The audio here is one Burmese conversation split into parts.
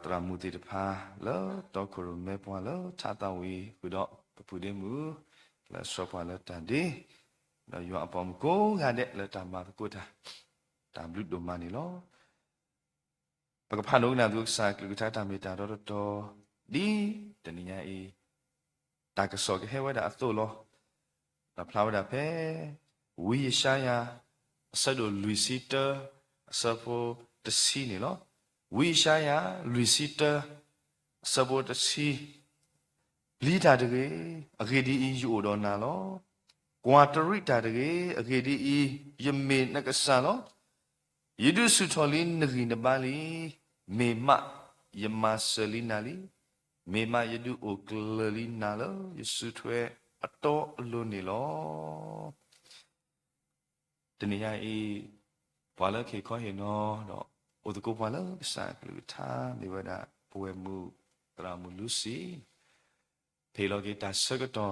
tera muti depa lo tokuru mepwa lo chatawi kudok pepudemu la sopwa lo tadi lo yo apom ko ngade lo tamba ko ta tam lu do mani lo pagapano na du sa ku ta tam ta do to di taniya e ta ka so ke hewa da ato lo la flower da pe wi shaya sado luisita sapo the sea ni lo wi shaya luisita sapo the sea lida de ge agedi i yu do na lo Quaterita de agedi i yeme na ka sa lo yidu sutoli ngi na bali mema yema selinali mema yidu oklelina lo yesu thwe ato lo ni lo teniya e bwala ke kho he no do odko bwala sa klu tha me wada poe mu tra mu lusi phelo ke ta sagato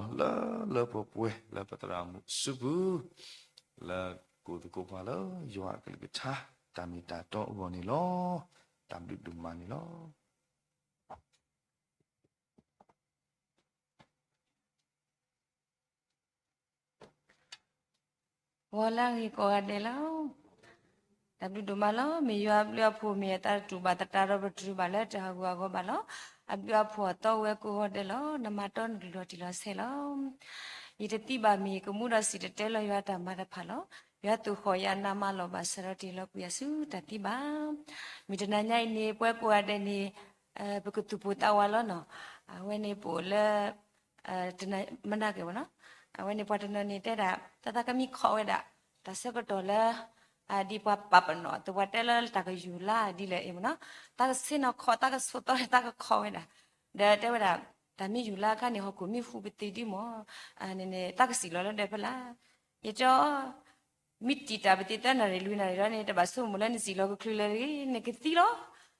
la popwe la patra mu subu la ko bwala yo klu tha tamita to wo ni lo tam du ma ni lo wala ngi ko ade lao tapi do malo me yo ablia pho me ta tu ba ta ro tu ba le ta gwa go ba lo ablia pho to we ko de lo na ma ton lo ti lo se lo yite ti ba mi ko mu da si te lo yo ta ma da pha lo yo tu kho ya na ma lo ba sa ro ti lo ku ya su ta ti ba mi de na nyai ni pwe ko ade ni ba ko tu po ta wa lo no we ni po le de na ma na ke bo no we ni po ta ni te da ta ka mi kho we da ta se ko to le di pa papa no to watela ta ka yula di le e no ta ka sin no kho ta ka so to ta ka kho we da te wa da ta mi yula ka ni ho ko mi fu bi ti di mo ne ne ta ka si lo le de pala ye cho mi ti ta bi ti ta na re lu na re ne ta ba so mo le ni si lo ko klu le ne ke ti lo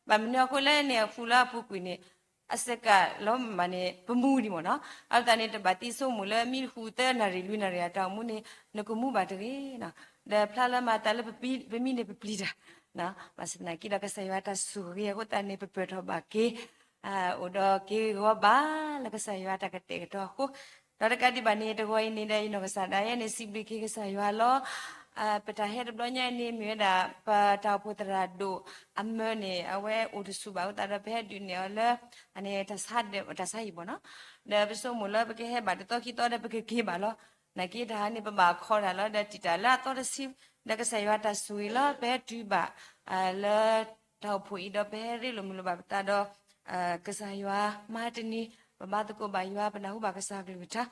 ba mi no ko le ne fu la pu ku niအစက်ကလောမနေပမှုဒီမောနော်အတန်နေတပါတိဆုမူလဲမိဟူတဲ့နာရီလူနာရီတောင်မူနေနကမှုပါတရေနော်ဒါဖလာလမတလည်းပမိနေပပလီတာနော်ပါစနာကိလကဆယဝတာဆူရီကိုတန်နေပပထောပါကေအိုဒကေရောပါလကဆယဝတာကတဲ့တော့ခုတော့ကတိပါနေတကိုင်းနေတဲ့နောကစားဒါရဲ့နေစီပလီကေကဆယဝလောပတာဟဲ့ဘလညနေမြေဒါပတာပုတရာဒိုအမနေအဝဲဥဒစုပါတာဘဲဒူနေလဲအနေတဆတ်တဆာဟိဘောနော်ဒါပစုံမလဘကေဟဲဘာတော့ခိတော့ဘကေကေပါလောနကေဒါနေပမာခေါ်တာလောဒါတီတာလာတော့စီဒကဆယဝတာဆူလာဘဲဒူပါလဲတော့ဖွေတော့ဘဲရီလိုမလိုပါတာတော့ကဆယဝမာတနီပမာတကိုဘာယဝပနာဟုဘာကစားကလူတာ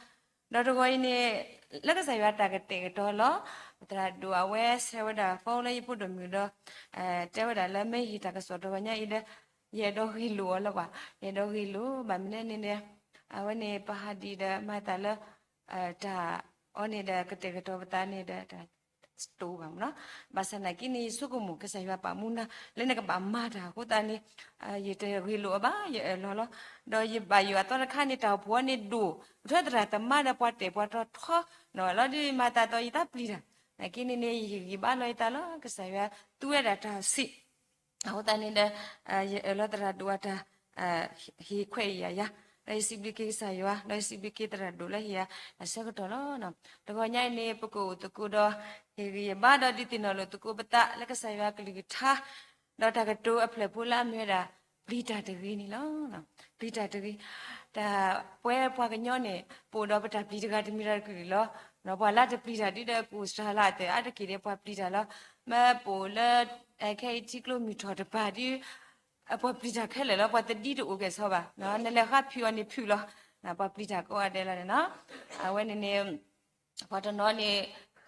တော့ကိုင်းနေလက်ကဆယဝတာကတဲ့တော့လောတရာဒူအဝဲဆဝဒါဖုန်းလေးပုဒ်မြူတော့တဲဝဒါလည်းမေဟီတာကစောတော့ညအိတဲ့ရေတော့ဟီလိုလောကွာရေတော့ဟီလိုဗမနေနေအဝနေပဟာဒီဒမတာလဒါအော်နေတဲ့ကတဲ့တော့ပတာနေတဲ့စတိုးပါမနော်ဘာစနာကိနေစုကမှုကဆယဝပါမူနာလည်းနေကပါမာတာကိုတန်နေရေတဲ့ဟီလိုပါရေလောလောတော့ရေပါယူအတော့ခါနေတော့ဘောနေဒူထွက်တရာတမတဲ့ပွားတဲ့ပွားတော့ထောနော်လောဒီမာတာတော့ဤတာပလီတာကိနေနေရီဘာလို့တာလောကဆယတူရတာစီဟောတန်နေတဲ့လောတရာဒူဝတာဟီခွေရရလေစီဘလီကေဆယဝလေစီဘလီကေတရာဒူလေဟီယာဆက်ကတော့နော်တကောညိုင်နေပကူတကူတော့ဟီရီဘာဒဒီတင်လို့တကူပတာလကဆယဝကလီထားတော့တကတူအဖလပူလာမြေတာပလီတာတရီနီလောနော်ပလီတာတရီဒါပွဲပွားကညောနေပိုတော့ပတာပလီတကတမီရကူလောနော်ဘာလာတပလီတာတိတဲ့ကိုစတာလာတဲ့အတကီတဲ့ပွားပလီတာလောမပိုလခဲတီကလိုမီတာတပါဒီအပေါ်ပလီတာခဲလေလောပွားတတိတူကဲဆောပါနော်နလေခဖြူအနေဖြူလောနော်ပွားပလီတာကိုအတဲလာနော်အဝဲနေနေဘာတနော်နေ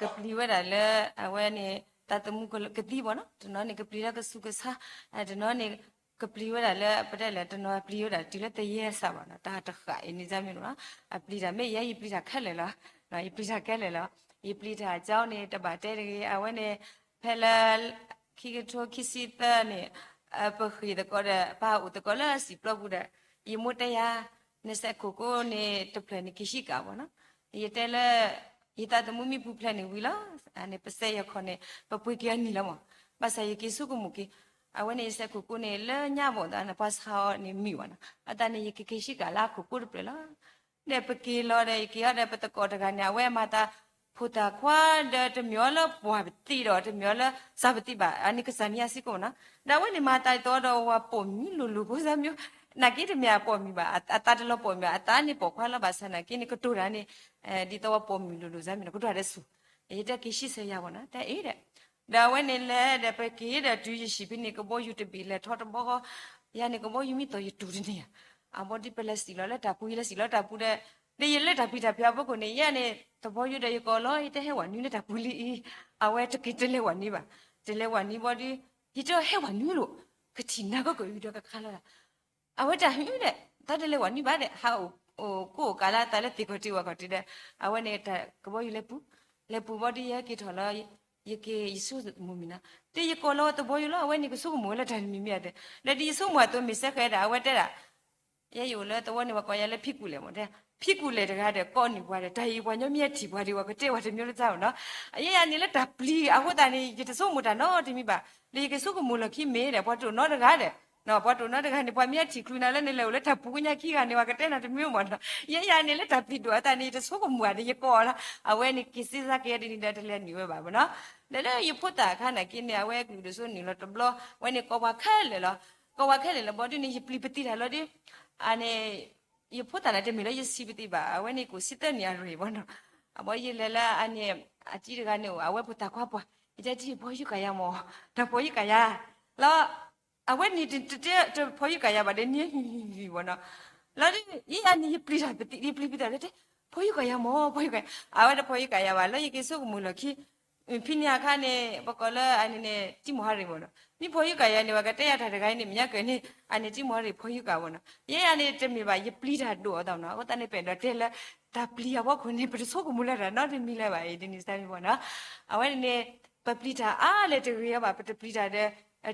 ကပလီဝဲတာလေအဝဲနေတတမှုကတိဘောနော်တနော်နေကပလီတာကစုကစားအဲတနော်နေကပလီဝဲတာလေပတဲ့လေတနော်ပလီဝဲတာဒီလေတရဲစားပါနော်တာတခါအင်းနေကြမျိုးနော်အပလီတာမေရဲပလီတာခဲလေလားနော်ပလီတာခဲလေလားပလီတာအကြောင်းနေတပါတဲ့တကြီးအဝဲနေဖဲလာခိကထိုခိစီတနေပခိတကောတဲ့ဘာဥတကောလာစီပလဘူးတဲ့ယမတယာနေစကိုကိုနေတပလနေခိရှိကဘောနော်ယတဲလေယတတမှုမိပူပလနေဝီလားအနေပစေရခေါနေပပွေကနီလာမပါစယကိစုကမုကိ အဝနေစကူကူနေလဲညဘောတာနပတ်စာနေမီဝနာအတန်နေကေရှိကလာကူကူပလနေပကီလောတဲ့ကေရတဲ့ပတကောတကညာဝဲမတာဖူတာခွာတဲ့မျောလပွားတိတော့တဲ့မျောလစာပတိပါအနိကစနီယစီကောနာဒါဝဲနေမတိုင်တော့တော့ဝပုံမီလူဘုဇာမျိုးနာကိတမြပေါ်မီပါအတတလပေါ်မီအတန်နေပေါ်ခွာလာပါစနာကိနေကတူရနေဒီတော့ပေါ်မီလူဇာမီကတူရတဲ့ဆူအဲ့တဲ့ကိရှိစေရပါနာတဲ့အဲ့တဲ့ဒါဝဲနေလေတဲ့ပကီတဲ့တူရရှိပိနေကဘောယူတပီလေထောတဘောရနေကဘောယူမီတော့ယူတူနေရအဘောဒီပလက်စီလောလက်တာပူရလက်စီလောတာပူတဲ့ဒီရလက်တာပိတာပြဘကိုနေရနေတဘောယူတဲ့ကောလောတဲ့ဟဲဝနူးနေတာပူလီအဝဲတကိတလေဝနီပါတလေဝနီဘောဒီဒီတော့ဟဲဝနူးလို့ကတိနာကိုယူတော့ကခါလာအဝဲတာဟင်းတဲ့တတလေဝနီပါတဲ့ဟာကိုကာလာတလည်းတီကိုတီဝကတိတဲ့အဝဲနေတဲ့ကဘောယူလေပူဘောဒီရကိထော်လာယကေယေဆုမူမီနာတေယကောလောတဘောယူလောအဝဲနေကဆုကမူလက်တန်မီမြတ်တဲ့လက်ဒီဆုမွာတော့မီဆက်ခဲတာအဝဲတက်တာရဲယူလဲတဝနေဝကောရလဲဖိကူလဲမတဲ့ဖိကူလဲတကားတဲ့ကောနေဘွားတဲ့ဒါရီဘွားညမြက်တီဘွားဒီဝကတဲ့ဝတ်မျိုးလက်ကြောက်နော်အရေးရနေလက်တာပလီအဟုတ်တာနေဒီတဆုမူတာနော်ဒီမိပါလေကဆုကမူလခိမေးတယ်ဘွားတို့နော်တကားတဲ့နော်ဘွားတို့နော်တကားနေဘွားမြက်တီကလူနာလဲနေလဲလက်တာပူညာခိကနေဝကတဲ့နာတမျိုးမနော်ရဲရနေလက်တာပိတော့တာနေတဆုကမူရတယ်ရကောလားအဝဲနေကိစ္စကဲဒီနေတဲ့တလဲနေဝဲပါဗနော်လဲရဖုတ်တာခါနာကိနေအဝဲကူဒဆုနေလို့တဘလဝဲနေကောပါခဲလေလောကောပါခဲလေလောဘောဒီနေပလီပတိတာလောဒီအနေရဖုတ်တာနဲ့တမီလို့ရစီပတိပါအဝဲနေကိုစစ်တဲ့နေရတွေဘောနော်အဘောရလဲလာအနေအကြီးတကနေအဝဲဖုတ်တာခွာပွားအကြကြီးဘောယူကရမောတဘောယူကရလောအဝဲနေတဘောယူကရပါတဲ့နေဘောနော်လောဒီဤအနေပလီတာပတိပလီပတိတဲ့ဘောယူကရမောဘောယူကအဝဲတဘောယူကရပါလောရကိစုကမူလခိဖိညာခါနေပကလအနေနဲ့ကြည့်မဟာရီဘောနော်မိဖိုယူကရနေဝကတဲ့ရထားတကိုင်းနေမြတ်ကနေအနေကြည့်မဟာရီဖိုယူကဘောနော်ရဲအနေတမီပါရပလီတာတော့တော့နော်ဟောတနေပဲတော့တဲ့လက်ဒါပလီရဘောခွနေပစုကမူလာတာနော်ဒီမိလိုက်ပါဒီနေ့စတိုင်းဘောနော်အဝဲနေပပလီတာအားလေတရီရပါပပလီတာတဲ့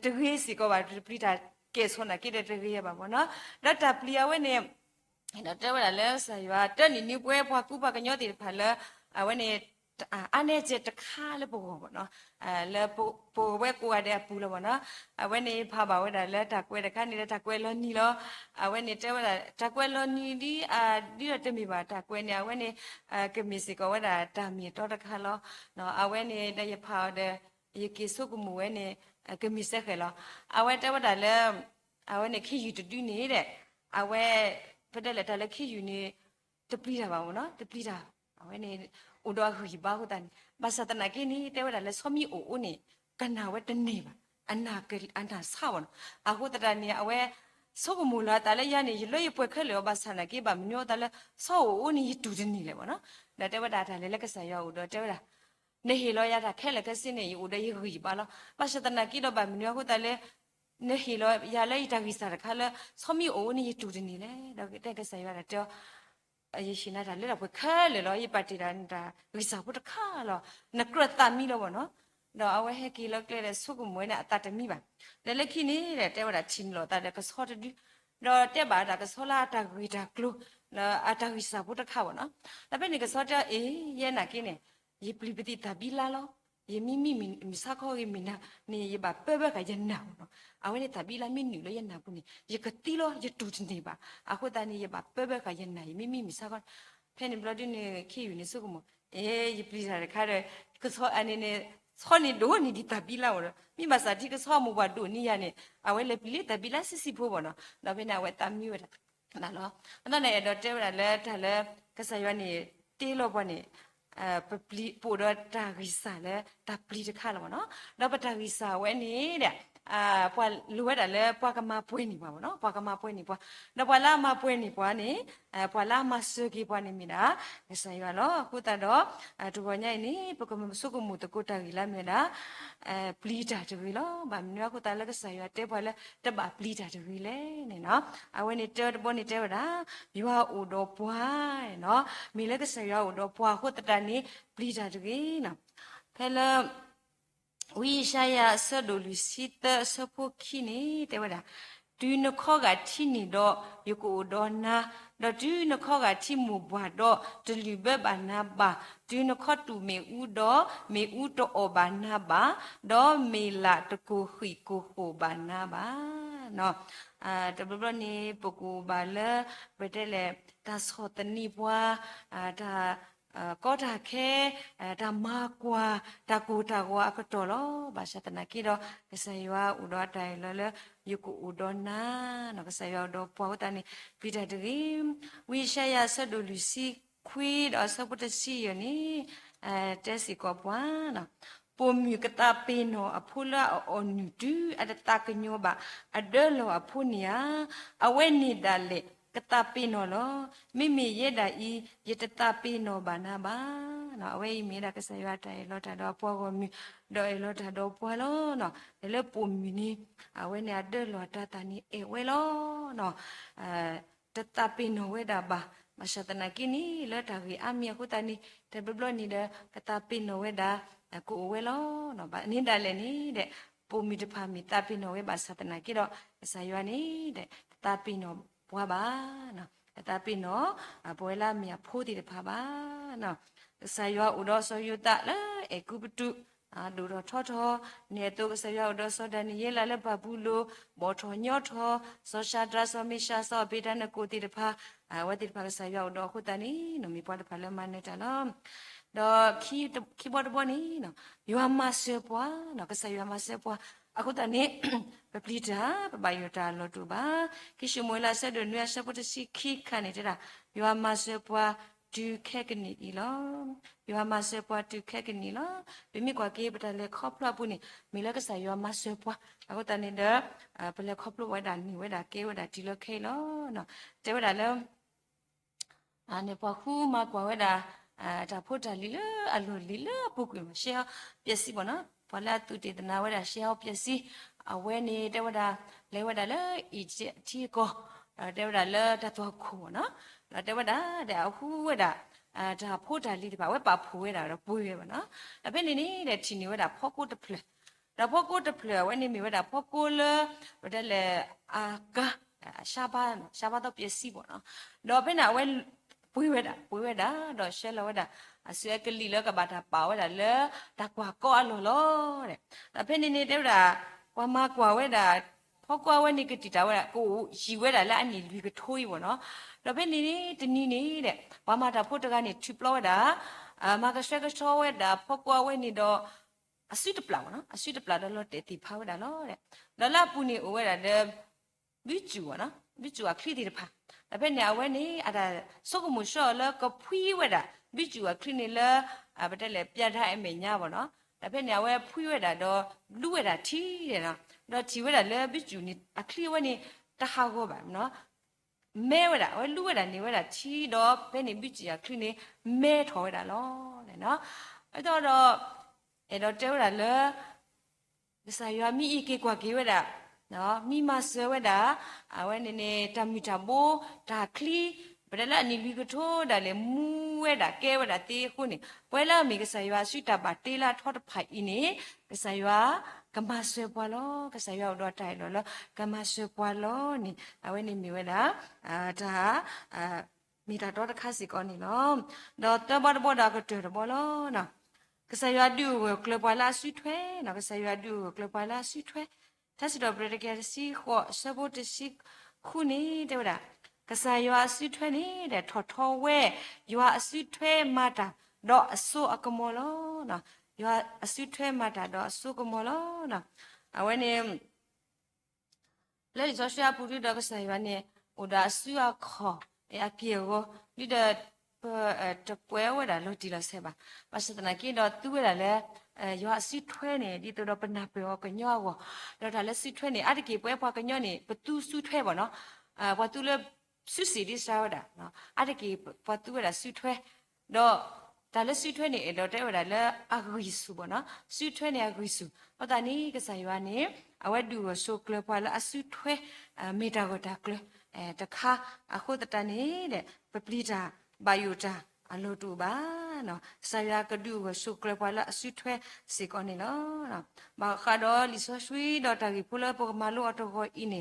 တရီစီကောပါပလီတာကဲဆွနာကိတဲ့တရီရပါဘောနော်တော့တပလီအဝဲနေတော့တဲ့ဝလဲဆရွာတက်နေနေပွဲဖွာကူပါကညောတိဖာလဲအဝဲနေအနေကျတခါလည်းပေါ့ပေါ့နော်လဲပိုဝဲကိုရတဲ့ပူလို့ပေါ့နော်အဝဲနေဖာပါဝဲတာလဲတကွဲတခါနေတဲ့တကွဲလောနီလောအဝဲနေတဲ့ဝဲတာတကွဲလောနီဒီဒီရတမီပါတကွဲနေအဝဲနေကမီစီကဝဲတာတာမီတော့တခါလောနော်အဝဲနေတဲ့ရဖာတဲ့ရကိစုကမူဝဲနေကမီဆက်ခဲလောအဝဲတဲ့ဝဲတာလဲအဝဲနေခီယူတူနေတဲ့အဝဲဖတဲ့လက်တလဲခီယူနေတပလီတာပါဘောနော်တပလီတာအဝဲနေอุดอหุยบ้าหุตันภาษาตะนากินี่เตวดาเลซอมีโอนี่กันนาเวตเนบอันนาเกอันนาซาวน์อาหุตะเนี่ยเอาเวซอกมูลาตะเลยานี่ลอยป่วยเคเลภาษานากิบะมญอตะเลซอโอนี่ตูดินี่เลยบ่เนาะแล้วเตวดาตะเลละกะสายอุดอเตวดาနေဟီလောရတာခဲလကစင်းနေယူတဲ့ဟီပါလားပါစတနာကိတော့ဗမညောခုတလေနေဟီလောရလိုက်တာဝိစားခါလဆောမီအိုနီတူတယ်နေလေတော့တဲ့ကစားရတာတော့အယရှင်နာတာလေတော့ခဲလေလောရပါတီတာတာဝိစားဖို့တခါလောနကရတမီလောဘောနော်တော့အဝဲဟဲကီလောကလေဆုကမွေးနေအတတမီပါလေလက်ခိနေတဲ့တဲဝတာချင်းလောတာကဆောတဒီတော့တက်ပါတာကဆောလာတာဂီတာကလူအတာဝိစားဖို့တခါဘောနော်ဒါပဲနေကဆောတအေးရဲနာကိနေye pli peti tabila lo ye mi misako ye mina ni ye ba pebe ka ye na no awe ni tabila mi ni lo ye na bu ni ye kati lo ye tu ni ba akho ta ni ye ba pebe ka ye na ye mi misako phe ni blood ni ki yu ni su ko mo ye pli sa kha de ko so ani ne so ni do ni di tabila wo mi ma sa di ko so mo ba do ni ya ni awe le pli tabila si pho bo no no be na we ta mi we na lo na ne do te wa le ta le ka sa yo ni te lo bo niပပလီပိုတော့တာဂီစာလဲတာပလီတခါလောနော်တော့ပတာဂီစာဝဲနေတဲ့ပွာလူဝဲတာလဲပွာကမပွေးနေပါဘောနော်ပွာကမပွေးနေပွာတော့ပွာလာမပွေးနေပွာနေပွာလာမဆူကီပွာနေမိတာဆိုင်ရလောခုတတော့တူပေါ်ညိုင်နေပကမစုကမှုတကုတာဂီလာမြတာပလီတာတဂီလောဗာမြွားခုတလဲကဆိုင်ရတဲပွာလဲတပပလီတာတဂီလဲနေနော်အဝဲနေတဲပေါ်နေတဲတာမြွားအိုတော့ပွာနော်မိလဲကဆိုင်ရအိုတော့ပွာခုတတနေပလီတာတဂီနော်ဖဲလဝိရှာယဆဒိုလူစီတဆဖိုခိနေတဲဝဒါ တူနခောကချိနီတော့ယကိုဒေါ်နာတော့တူနခောကချိမူဘွားတော့တလူဘဘာနာဘာတူနခောတူမေဦးတော့မေဦးတော့အဘာနာဘာတော့မေလာတကူခွီကိုဟိုဘာနာဘာနော်တဘဘနေပကူဘာလေဘယ်တဲ့လေဒါစောတနီဘွားဒါก็ถ้าแค่ดามากกว่าตากูตากว่าก็ตัวล้อบาชาตนาคิดว่าก็ใส่ว่าอุดรใจแล้วอยู่กูอุดรนะเนาะก็ใส่ว่าอุดรปัวตานี่พิจารณาวิชายาสะดุลุสิคุยดอสะพุทธสิอยู่นี่เจสิกอบว่าเนาะปมอยู่กตาปีโนอพุละออนุดูอดตากญโยบะอเดโลอพุเนียอเวนิดาเลกตาปีโนโลมิมีเยดาอีเยตตาปีโนบานาบาเนาะเวมีดากะสยวาไตโลตาดอปัวก็มีดอเอโลตาดอปัวโลเนาะเลปุมมีนี่อเวเนี่ยเดโลตาตานี่เอเวโลเนาะตตาปีโนเวดาบามาชะตนากินี่เลตากีอามีคุตานี่เตบลอนี่เดกตาปีโนเวดากูเวโลเนาะบานี่ดาเลนี่เดปุมีตพามีตาปีโนเวบาชะตนากิดอสยวานี่เดตาปีโนบัวบ้าเนาะแต่ปีเนาะบัวละเมียพูดที่พาบ้าเนาะสายว่าอุดรสยุตะละเอกุปตุดูรอทอทอเนี่ยตัวสายว่าอุดรสดานี่เยละละบาบุโลบอทอยอทอสชาดราสมิชาสอบิดานกูติพาวัติพาสายว่าอุดรขุตานี่เนาะมีปอดพาละมันเนตะละดอคีบอดบ่นี่เนาะยูอามาเซปัวเนาะก็สายว่ามาเซปัวအခုတနေ့ပပလီတာပပယတာလောတူပါကိရှမွေလာဆက်ဒနွေဆက်ပတစီခိခန်နေတာယောမဆေပွားဒူခက်ကနီဤလောယောမဆေပွားဒူခက်ကနီလောပြမိကွာကေပတလေခေါပလပုန်မီလကဆာယောမဆေပွားအခုတနေ့တဲ့ပလေခေါပလဝဒနီဝဒကေဝဒတီလခေလောနော်တေဝဒလောအနေပခုမကွာဝဒဒါဖို့တလီလအလိုလီလပုကွေမရှေပျက်စီပေါ့နော်พอละตุติตนาว่าเชียวเปียสิเอาเวนี่เดวดาเลวดาเลอีที่ก็เดวดาเลตะตัวคูเนาะแล้วเดวดาเดเอาฮู้วดาดาพูดดาลีดิบ่าเวปาพูเวดาเราปุ้ยเวเนาะแล้วเป็นนี่เดทีนี่เวดาพ่อกูตะเพลดาพ่อกูตะเพลเวนี่มีเวดาพ่อกูเลเวดาเลอากะชาบาတော့เปียสิบ่เนาะแล้วเป็นน่ะเวปุ้ยเวดาดอเชลเวดาအဆွဲကလီလကဘာတာပါဝဲတာလေတကွာကောအလောလောတဲ့ဒါဖဲနေနေတဲ့တာကွာမကွာဝဲတာဖောကွာဝဲနေကတိတာဝဲတာကိုရီဝဲတာလက်အနေလူကထိုးရီပေါ့နော်ဒါဖဲနေနေတနီးနေတဲ့ဘာမတာဖို့တကနေထီပလောဝဲတာမကဆွဲကချောဝဲတာဖောကွာဝဲနေတော့အဆွတပလာနော်အဆွတပလာတော့လောတေတီဖာဝဲတာလောတဲ့လလပူနေဝဲတာတဲ့ဘီကျူနော်ဘီကျူအခလီတီတဖာဒါဖဲနေအဝဲနေအဒါစုကမှုရှော့လကဖွီးဝဲတာบิจูอะคลินิลบะเตเลပြတ်ထားအမေညာပေါ့နော်ဒါဖက်နေဝဲဖွေးဝဲတာတော့လူဝဲတာထီးတယ်နော်တော့ထီဝဲတာလဲบิจูနေအခလီဝဲနေတခါကောပါနော်မဲဝဲတာဝဲလူဝဲတာနေဝဲတာထီးတော့ဖက်နေบิจูอะคลิနေမဲထော်ဝဲတာလောတဲ့နော်အဲ့တော့တဲဝဲတာလဲဒီစာရွာမိအေကေကွာကေဝဲတာနော်မိမဆွဲဝဲတာဝဲနေတမီတာဘိုဒါခလီဘယ်လာနီလီကထိုးဒါလေမူဝဲတာကဲဝဲတာတေးခုနေပွဲလာမီကဆာရွာဆွတာပါတေးလာထော့တဖိုင်နေကဆာရွာကမဆွဲပွားလောကဆာရွာတော့တိုင်လောကမဆွဲပွားလောနေအဝဲနေမီဝဲတာဒါမီတာတော့တခါစီကောနေလောတော့တဘောဒါကတေဘောလောနော်ကဆာရွာဒူကလပွားလာဆွထွဲနော်ကဆာရွာဒူကလပွားလာဆွထွဲသက်စတော့ပရကယ်စီခေါ်စဘတ်စီခုနေတဲ့ဒါကစားရွာအစွထွဲနေတဲ့ထော်ဝဲရွာအစွထွဲမတာတော့အစိုးအကမောလောနော်ရွာအစွထွဲမတာတော့အစိုးကမောလောနော်အဝဲနေလဲဇောရှာပူရီတော့ကစားရွာနေဟိုဒါအစွအခေါ်အပြေကိုဒီတဲ့တပွဲဝဲတာလို့ဒီလာဆဲပါပါစတနာကိတော့သူ့ဝဲတာလဲရွာအစွထွဲနေဒီတော့ပနာပြောကညောကိုတော့ဒါလဲစွထွဲနေအတကေပွဲဖွာကညောနေဘသူစွထွဲပေါ့နော်ဘာသူလဲสุสีดิสาวดาเนาะอะตะกีปะตุวะดาสุထွဲတော့ဒါလည်းสุထွဲနေတော့တဲ့ဝဒါလည်းအဂရီစုပေါ့နော်สุထွဲနေအဂရီစုဟောတာနီကစားရွာနေအဝဲဒူကိုဆိုကလပွားလာအสุထွဲမီတာကိုတာကလတခါအခုတတနေတဲ့ပပလီတာဘိုင်ယိုတာအလိုတူပါ နော်ဆရာကဒူကိုဆုကလပွားလာဆွေထွဲစီကောနေလောနော်ဘာခါတော့လီဆိုဆွေတော့တာကြီးဖူလာပေါ်မလို့အတော့ကိုအင်းနေ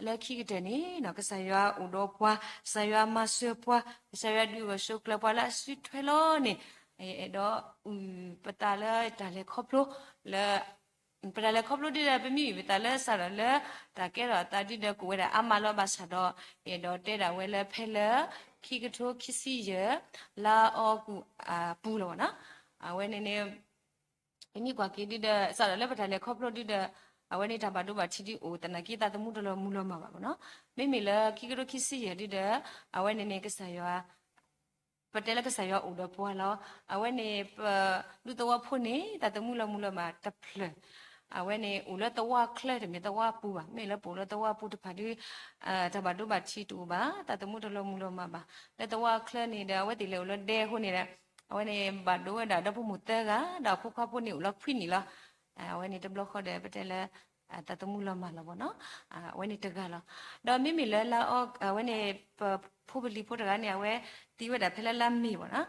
လက်ခိကတဲ့နေနော်ကဆရာဥတော့ပွားဆရာမဆွေပွားဆရာဒူကိုဆုကလပွားလာဆွေထွဲလို့နေအဲ့တော့ပတာလဲတာလဲခေါပလို့လဲပဒါလေခေါပလို့ဒီရပမီဝတာလဲဆာရလဲတာကဲတော့တာဒီတဲ့ကိုဝဲတာအမလောပါဆာတော့အေတော့တဲ့တာဝဲလဲဖဲလဲခိကထိုးခိစီရလာအောကူပူလို့နော်အဝဲနေနေအမိကွာကိဒီတဲ့ဆာရလဲပဒါလေခေါပလို့ဒီတဲ့အဝဲနေတာပါတော့ပါချီတီအိုတနကိတာတမှုတလို့မူလို့မှာပါနော်မိမိလဲခိကထိုးခိစီရဒီတဲ့အဝဲနေနေကဆာရောပတဲလကဆာရောဥဒပွားလောအဝဲနေလူတော်ဖို့နေတာတမှုလို့မူလို့မှာတဖလအဝဲနေဦးလတဝခလဲတယ်မြေတဝပူပါမေလပူလတဝပူတဖာဒီတဘဒုဘချီတူပါတတမှုတလုံးမူလို့မှာပါလတဝခလဲနေတယ်ဝဲတီလေဦးလဒဲခုနေတယ်အဝဲနေဘဒုဝဒါတဖမှုတဲကဒါခုခဖုန်နေဦးလခွိနေလားအဝဲနေတဘလခေါ်တယ်ပတဲလဲတတမှုလမှာလားဗောနော်အဝဲနေတကလားတော့မိမိလဲလာအဝဲနေဖူပလီဖို့တကနေအဝဲတီဝဲတာဖဲလဲလမ်းမိဗောနော်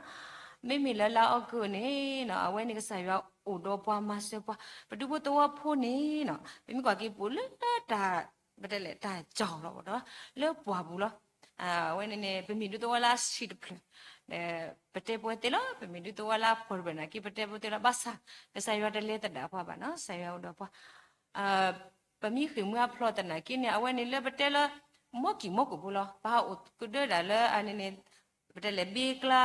မိမိလဲလာအောက်ကိုနေနော်အဝဲနေကဆာရောအိုတော့ပွားမဆပွားဘဒုဘတော့ဖို့နေနော်မိမိကကေပူလက်တာဘတဲ့လက်တာကြောင်တော့နော်လဲပွားဘူးလားဝဲနေနေပမီတို့တော့လာရှိတဖလပတဲ့ပွဲတယ်လားပမီတို့တော့လာပေါ်ဘနာကေပတဲ့ပွဲတယ်လားဘာသာဆာရောတလေတတာပွားပါနော်ဆာရောတော့ပွားပမီခိမွာဖလော့တနာကိနေအဝဲနေလဲပတဲ့လားမော့ကီမော့ကိုဘူးလားဘာအိုကဒဲလာလဲအနေနေပတဲ့လေဘေကလာ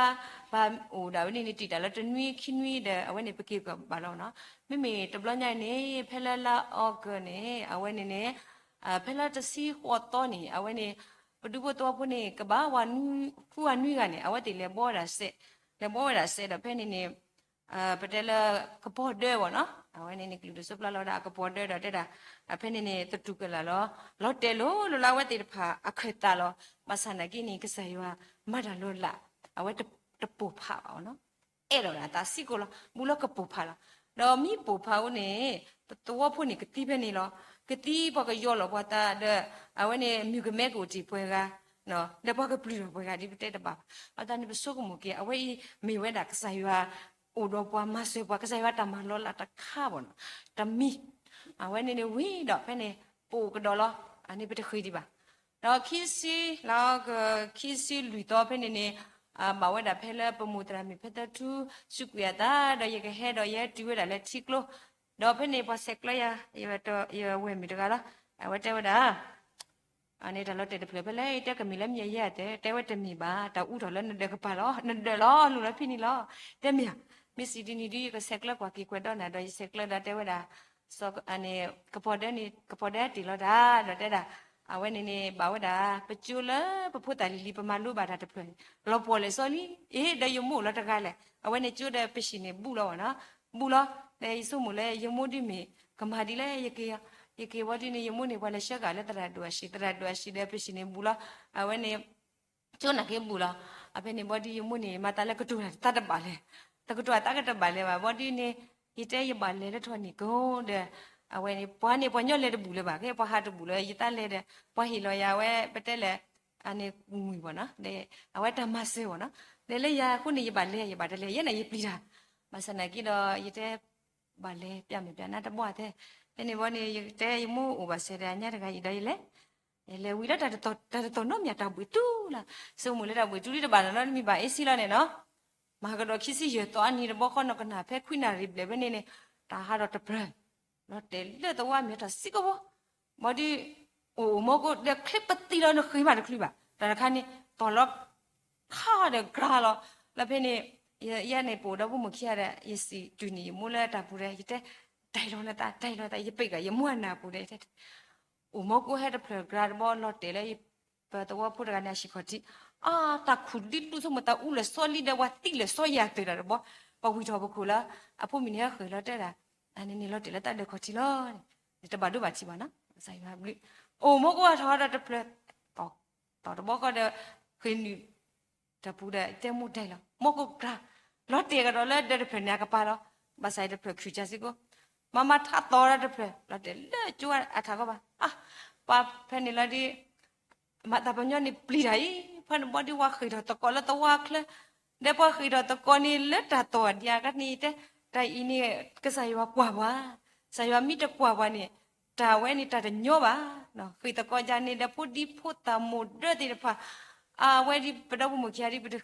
ဘာအိုဒါဝနေနေတီတာလဲတနွီခင်းနွီတဲ့အဝဲနေပကေကဘာလို့နော်မိမိတဘလညိုင်နေဖဲလာလာအော့ကနေအဝဲနေနေဖဲလာတစီဟောတော့နေအဝဲနေဘဒုဘတော့ဖုနေကဘာဝနူဖူဝနွီကနေအဝဲတီလေဘောရာဆက်လေဘောရာဆက်တော့ဖဲနေနေပတဲ့လေကပေါ်ဒဲဝနော်အဝဲနေနေကလူစပလာလောတာကပေါ်ဒဲတော့တဲ့တာဖဲနေနေတတူကလာလောတဲလို့လောလာဝဲတီတဖာအခက်တာလောမဆန်နကိနေကဆယောမတ်တာလို့လာအဝဲတပူဖာအောင်နော်အဲ့တော့တာစီကိုလောမူလကပူဖာလားတော့မိပူဖာဦးနေတော့ဖို့နေကတိပဲနေလောကတိဘကရောလောဘတာတဲ့အဝဲနေမြူကမဲကိုကြည်ပွဲကနော်လက်ဘကပလီပွဲကဒီတဲ့တပါအတန်ဒီဆုကမကေအဝဲမေဝဲတာကဆယောအိုတော့ပွားမဆွေပွားကဆယောတမလောလာတခါဘောနော်တမီအဝဲနေနေဝီတော့ဖဲနေပူကတော့လောအနေပတခွေးဒီပါတော့ခီစီလောက်ခီစီလူတော့ဖဲနေနေမဝဲတာဖဲလဲပမူတရာမီဖဲတတူစုကွရတာတော့ရကဟဲတော့ရဲတူရတာလဲချီကလို့တော့ဖဲနေပါဆက်ကလရရတော့ရဝဲမီတကလားဝဲတဲဝဒါအနေတလို့တဲ့ဖဲဖဲလဲတက်ကမီလဲမြရတဲ့တဲဝဲတမီပါတော့ဥတော်လဲနဲ့ကပါလောနဲ့လောလူလဲဖိနီလောတဲ့မီမစ္စဒီနီဒီကဆက်ကလကွာကီကွတော့နာတော့ဆက်ကလဒါတဲဝဒါစောအနေကပေါ်တဲ့တီလောဒါတော့တဲ့တာအဝဲနေနေဘာဝဒါပကျူလာပဖုတလီလီပမာလူဘာတာတဖွယ်လောပေါ်လေစောလီအေးဒါယမို့လောတကလဲအဝဲနေကျူတဲ့ပရှိနေဘူးလောနော်ဘူးလောတဲ့ဆုမလဲယမို့ဒီမီကမာဒီလဲယကေဝဒီနေယမို့နေဘာလဲရှက်ကလဲတရတူရှိတဲ့ပရှိနေဘူးလောအဝဲနေကျုံနာကေဘူးလောအဖေနေဘောဒီယမို့နေမတလဲကတူတာတတ်ပါလေတကတူတာကတပါလေပါဘောဒီနေဤတဲ့ရပါလေတော့နေကုန်တဲ့အဝဲနေပွားနေပွားညော့လဲတဘူးလေပါခဲပွားဟာတဘူးလေရတလဲတဲ့ပွားဟီလောရဝဲပတက်လဲအနေငွေပေါ့နော်တဲ့အဝဲတမဆေပေါ့နော်လေရခုနေရပါလေရပါတလဲရနေရပြီးတာမဆနကိတော့ရတဲ့ပါလေပြမယ်ပြနာတပွားတဲ့နေဘောနေတဲ့ရမို့ဥပါစေရညတကရတဲ့လေလေဝီရတာတော့နော်မြတ်တာဘူးတူလားစုံမလဲတာဘူးတူလိတပါနော်မိပါအေးစီလာနေနော်မာကတော့ခီစီရတော့အနီရဘောခနကနာဖဲခွိနာရိဘလေဘနေနေတာဟာတော့တပရနော်တယ်လေတော့မြတ်တာစီကဘောမဒီအိုမကိုတဲ့ခလစ်ပတိတော့ခီပါတခလီပါတခါနေတော်လောက်ခါတဲ့ဂရာလောလဖဲနေရနေပို့တော့ဘူးမခရတဲ့ယစီတူနီမူလာတာပူတဲ့ရတဲ့တိုင်လောတာရပိတ်ကရမွနာပူတဲ့အိုမကိုဟဲ့တဲ့ဖရဂရာဘောလောတယ်လေပတ်တော့ဖုရကနေရှိခတိတာခုဒီတူစမတာဦးလေဆောလီဒဝတိလေဆောရတဲ့ရဘောပဝီတော့ဘခုလာအဖို့မင်းရခေလာတဲ့တာအနေနဲ့လောတယ်လက်တဲ့ခတိလောဒီတဘဒုဘာချီပါနော်ဆိုင်ပါဘလိအိုမကောထားတဲ့ပလက်တော့ဘောကတဲ့ခင်းနီတပူတဲ့တဲမှုတဲ့လောမကောကလောတယ်ကတော့လက်တဲ့ဖရနေကပါလောဘာဆိုင်တဲ့ဖရခူချစီကိုမမထတော်တဲ့ဖရလောတယ်လက်ကျွတ်အထားကပါပါဖဲနေလာဒီမတာပညောနေပလီရိုင်ဖန်ဘောဒီဝါခိတော့တကောလတော့ဝါခလ 내 뭐 그래도 거니 렛다 디아가니 다 이니 그 사이와 과와 사이와 밑에 과와니 다 왜니 다 녀와 너 그이다 거자니 내 포디 포타 모드디 파 아 왜디 버더 뭐 기아리 버더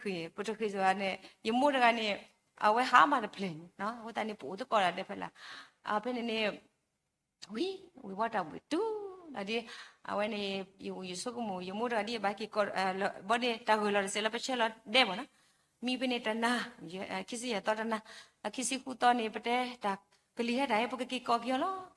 그 안에 이모르가니 아왜 하마르 플랜 너 호다니 보도 거라데 fel라 아 베네니 위 와다 위투 나디 아왜니 유 소고모 이모르가디 바키 거 버데 타고라 셀라 페첼라 데보나 미베네타나 키시야 떠다나 키시 후떠니 버데 다 글리해 다에 버기 거기요로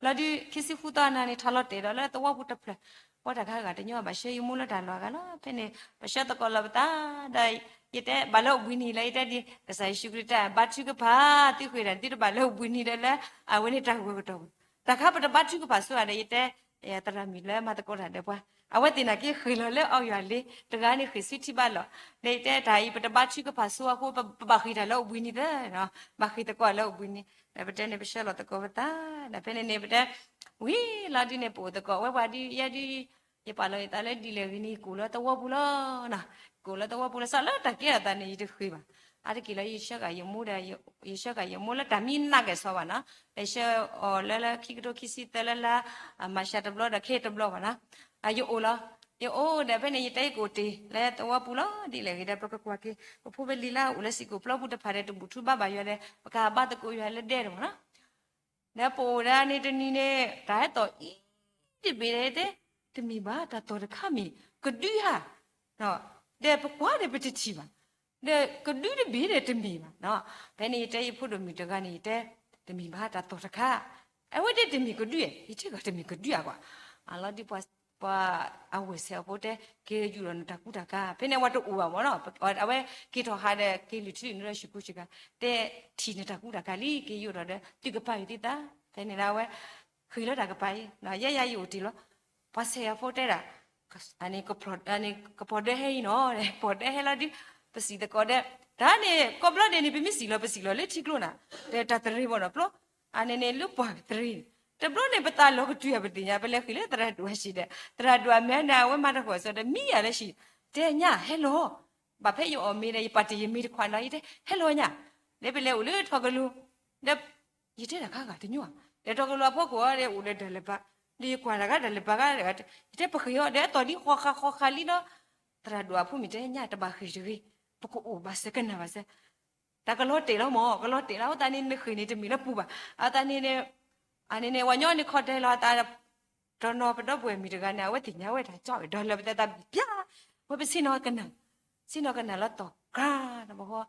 라디 키시 후떠나니 탈로테라 라 또와 부터플 와다 가가 되뇨 바셰 유몰라 달라가나 페네 바셰도 걸라다 다이 이때 발로 위니 라이다디 그사이 시그리타 바치가 바 티괴라 티르 발로 위니라 아웨니 타고도 다카버다 바치가 바수아데 이때 야 따라미래 마다고라데 봐 아웨티나 키 khilole awyale tagani khisiti balo leite dai bata bachi ko pasua ko bakhita lo bwini de no bakhita ko lo bwini na bata ne bishalo to ko bata na pene ne bata wi la di ne po to ko wa di ya di ye palo ta le di le ni ko lo to wa bu lo na ko lo to wa bu lo sa lo ta ke ta ne di khi ba ari ki la yisha ga yemu da yisha ga yemu la tamin na ke so ba na yisha o la la ki ko kisi ta la la ma sha ta blo da ke ta blo ba na ayo ola yo o da bene yitai ko te le to wa pula di le gida paka kwa ke pho be lila ula si ko pla bu ta phare to butu ba ba yo le ka ba ta ko yo le de ro na na po da ni de ni ne da to i di be de de mi ba ta to de kha mi ko du ha no de pa kwa de pe ti chi ba de ko du de be de de mi ba no bene yitai phu do mi de ga ni de mi ba ta to de kha ai we de mi ko du ye i che ga de mi ko du ya kwa ala di pa awe se apote ke juro na takuta ka pene wato uwa mo no awe ke to ha de ke li tri no shiku shika te ti ne takuta ka li ke yuro de ti ka pa ti ta pene na we khilo da ka pa na ya ya yu ti lo pa se apote da ani ko pro ani ko po de he no de po de he la di pasi de ko de da ne ko blo de ni bi mi si lo le ti klo na de ta tri mo no plo ani ne lu po triတဘလို့နေပတာလောကတွေ့ရပတင်ညာပဲလေခိလေတရတူရှိတယ်တရတူအမဲနာဝဲမတခေါ်ဆိုတဲ့မိရလည်းရှိတဲ့ညဟဲလိုဘာဖဲ့ရောမေးနေပါတီမီတခွာလာရတဲ့ဟဲလိုညလေပဲလေဦးလေထော်ကလူတဲ့ရတဲ့ခါကတညွတဲ့ထော်ကလူအဖို့ကိုတဲ့ဦးလေတယ်လေပါဒီခွာလာကတယ်လေပါကတဲ့ပခရောတဲ့တော်ဒီခေါခလီနော်တရတူအဖို့မိတဲ့ညတပါခိရီပကိုအိုဘာစကနာဘာစတကလို့တေလို့မောကလို့တေလို့တန်းနေခိနေတမီလပူပါအတန်းနေ아니 네 완전히 커텔라 따라 더너 버더 보에 미르가냐 왜 되냐 왜 다 저 더러 버다 야 왜 신호가 나라또 가나 뭐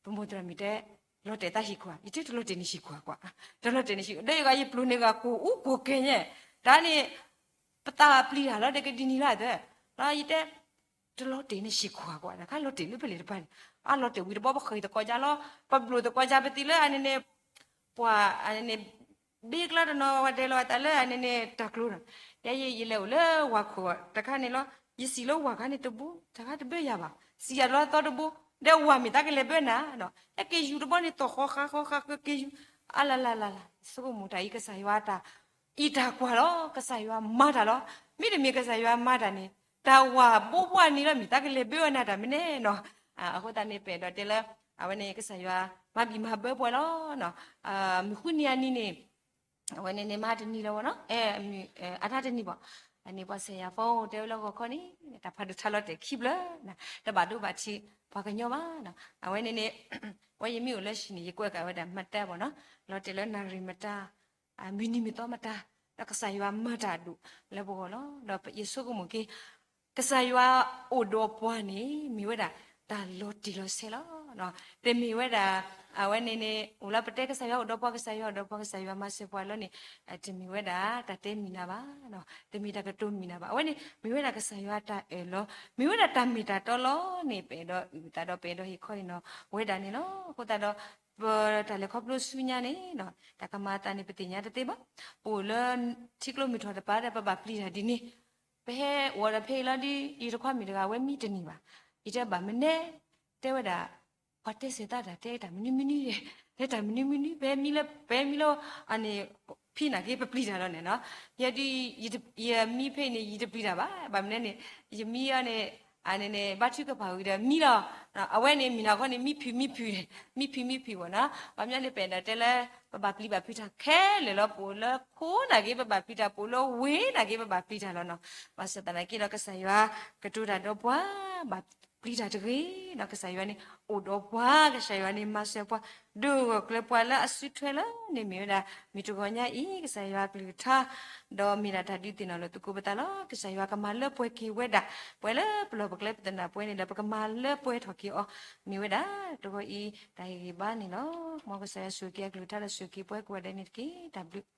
부모들 밑에 로테 다시 과 이제 로테 니시 과 로테 니시 내가 이 블루네가 고 개냐 다니 빠따 플리라 되게 디니라 돼라 이때 로테 니시 과 가 로테 니 별이 봐 아 로테 우리 뭐 거기 더 거자로 밥로도 거자 베티래 아니 네 와 아니 네 big la no wa de lo ta le ne ne ta klo ya ye le wa kho ta kha ne lo yi si lo wa kha ne to bu ta kha de be ya ba si ya lo to de bu de wa mi ta ke le be na no e ke yu de bo ne to kho kha ke yu ala la so ko mu ta yi ka sa ywa ta i ta kwa lo ka sa ywa ma ta lo mi de mi ka sa ywa ma ta ne ta wa bo bo ni lo mi ta ke le be na ta mi ne no a ko ta ne pe do de le a wa ne ka sa ywa ma bi ma be bo lo no mi khu ni ani ne when in the ni lo no atata ni ba ani ba se ya phone de lo ko khoni ta pha de thalo de khip la na ta ba do ba chi ba ka nyo ba na when in wa yi mi o le shi ni kwet ka wa da mat ta ba no lo de le na ri mata mi ni mi to mata ta ka sa ywa mata du le bo lo lo yesu ko mo ke ka sa ywa o do pwa ni mi wa da ta lo ti lo se lo no te mi wa da awe nene ula pete ka sayo do pa ka sayo ma se pwa lo ni te mi weda ta te mi na ba no te mi ta ka to mi na ba awe ni mi weda ka sayo ta e lo mi weda ta mi ta to lo ni pe do ta do pe do hi khoi no weda ni lo ko ta do ta le khop lo su nya ni no ta ka ma ta ni pete nya te ba po lo ti kilo mi tho ta pa da ba pli da di ni pe wa da pe la di i to khwa mi da we mi te ni ba i ta ba me ne te weda pate se ta te ta mini te ta mini be mi lo ani phina ke pe pli da lo ne no ya di ya mi phe ni yi de pli da ba me ne ye mi ya ne အနေနဲ့ဘာချူကပါဝီတယ်မိတော့အဝဲနေမိနာခေါနေမိဖြူဝနာဘာမြလေးပန်တယ်လဲဘာပလီဘာဖိတာခဲလေလောပိုလခိုးနာကေဘာဖိတာပိုလဝေးနာကေဘာဖိတာလောနော်ဘာစတနာကေတော့ကဆန်ရွာကတူတာတော့ဘွာဘာပလီတာတကေနော်ကဆန်ရွာနေအိုတော့ဘွာကဆန်ရွာနေမဆဘွာဒူကလပွာလာအဆွထွဲလာနေမီနာမီတူကောညာဤကဆန်ရွာကလူထားတော့မီနာတာဒီတင်လို့တကူပတလောကဆန်ရွာကမလပွဲကီဝဲတာပွဲလေပလောပကလေပတနာပွဲနေတာပကမလပွဲထော်ကီအောမီဝဲတာတော့ဤတိုင်ဘာနေနော်မောကဆန်ဆူကီကလူထားဆူကီပွဲကွာတဲ့နေကီ W